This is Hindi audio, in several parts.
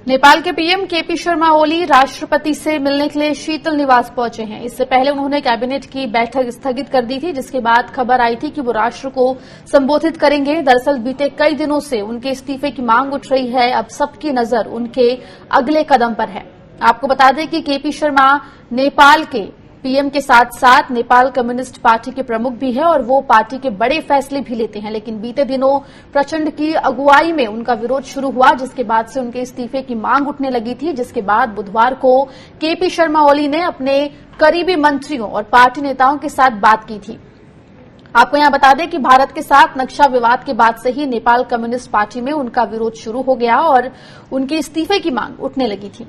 नेपाल के पीएम केपी शर्मा ओली राष्ट्रपति से मिलने के लिए शीतल निवास पहुंचे हैं। इससे पहले उन्होंने कैबिनेट की बैठक स्थगित कर दी थी, जिसके बाद खबर आई थी कि वो राष्ट्र को संबोधित करेंगे। दरअसल बीते कई दिनों से उनके इस्तीफे की मांग उठ रही है। अब सबकी नजर उनके अगले कदम पर है। आपको बता दें कि केपी शर्मा नेपाल के पीएम के साथ साथ नेपाल कम्युनिस्ट पार्टी के प्रमुख भी हैं और वो पार्टी के बड़े फैसले भी लेते हैं। लेकिन बीते दिनों प्रचंड की अगुवाई में उनका विरोध शुरू हुआ, जिसके बाद से उनके इस्तीफे की मांग उठने लगी थी। जिसके बाद बुधवार को केपी शर्मा ओली ने अपने करीबी मंत्रियों और पार्टी नेताओं के साथ बात की थी। आपको यहां बता दें कि भारत के साथ नक्शा विवाद के बाद से ही नेपाल कम्युनिस्ट पार्टी में उनका विरोध शुरू हो गया और उनके इस्तीफे की मांग उठने लगी थी।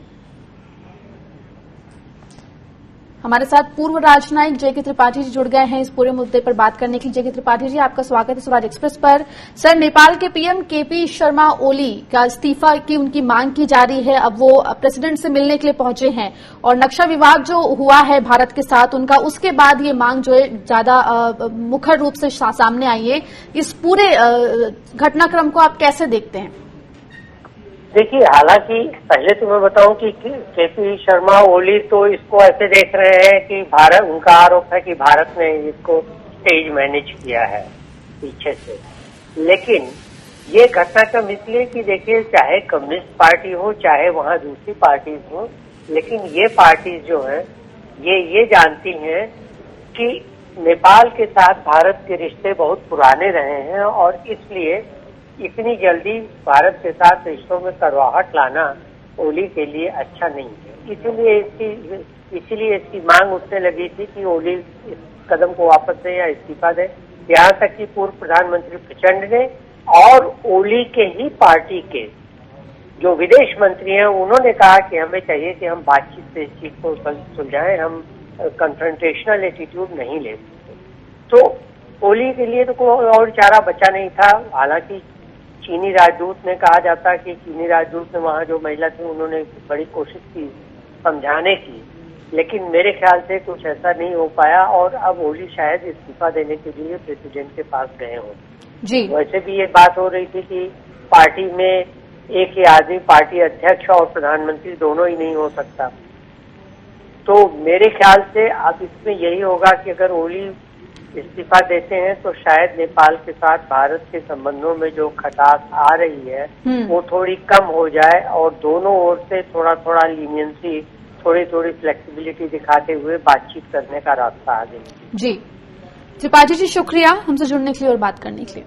हमारे साथ पूर्व राजनयिक जय के त्रिपाठी जी जुड़ गए हैं इस पूरे मुद्दे पर बात करने के लिए। जय के त्रिपाठी जी, आपका स्वागत है स्वराज एक्सप्रेस पर। सर, नेपाल के पीएम केपी शर्मा ओली का इस्तीफा की उनकी मांग की जा रही है। अब वो प्रेसिडेंट से मिलने के लिए पहुंचे हैं और नक्शा विवाद जो हुआ है भारत के साथ उनका, उसके बाद ये मांग जो है ज्यादा मुखर रूप से सामने आई है। इस पूरे घटनाक्रम को आप कैसे देखते हैं? देखिए, हालांकि पहले तो मैं बताऊं कि केपी शर्मा ओली तो इसको ऐसे देख रहे हैं कि भारत, उनका आरोप है कि भारत ने इसको स्टेज मैनेज किया है पीछे से। लेकिन ये घटनाक्रम इसलिए कि देखिए, चाहे कम्युनिस्ट पार्टी हो चाहे वहां दूसरी पार्टीज हो, लेकिन ये पार्टीज जो है ये जानती हैं कि नेपाल के साथ भारत के रिश्ते बहुत पुराने रहे हैं और इसलिए इतनी जल्दी भारत के साथ रिश्तों में करवाहट लाना ओली के लिए अच्छा नहीं है। इसीलिए इसकी मांग उठने लगी थी कि ओली इस कदम को वापस दें या इस्तीफा दें। यहाँ तक कि पूर्व प्रधानमंत्री प्रचंड ने और ओली के ही पार्टी के जो विदेश मंत्री हैं उन्होंने कहा कि हमें चाहिए कि हम बातचीत से इस चीज को सुलझाएं, हम कन्फ्रंटेशनल एटीट्यूड नहीं ले सकते। तो ओली के लिए तो कोई और चारा बचा नहीं था। हालांकि चीनी राजदूत ने, कहा जाता है कि चीनी राजदूत ने वहां जो महिला थी उन्होंने बड़ी कोशिश की समझाने की, लेकिन मेरे ख्याल से कुछ ऐसा नहीं हो पाया और अब ओली शायद इस्तीफा देने के लिए प्रेसिडेंट के पास गए हों जी। वैसे भी ये बात हो रही थी कि पार्टी में एक ही आदमी पार्टी अध्यक्ष और प्रधानमंत्री दोनों ही नहीं हो सकता। तो मेरे ख्याल से अब इसमें यही होगा कि अगर ओली इस्तीफा देते हैं तो शायद नेपाल के साथ भारत के संबंधों में जो खटास आ रही है वो थोड़ी कम हो जाए और दोनों ओर से थोड़ा थोड़ा लीनियंसी, थोड़ी थोड़ी फ्लेक्सिबिलिटी दिखाते हुए बातचीत करने का रास्ता आगे। जी त्रिपाठी जी, शुक्रिया हमसे जुड़ने के लिए और बात करने के लिए।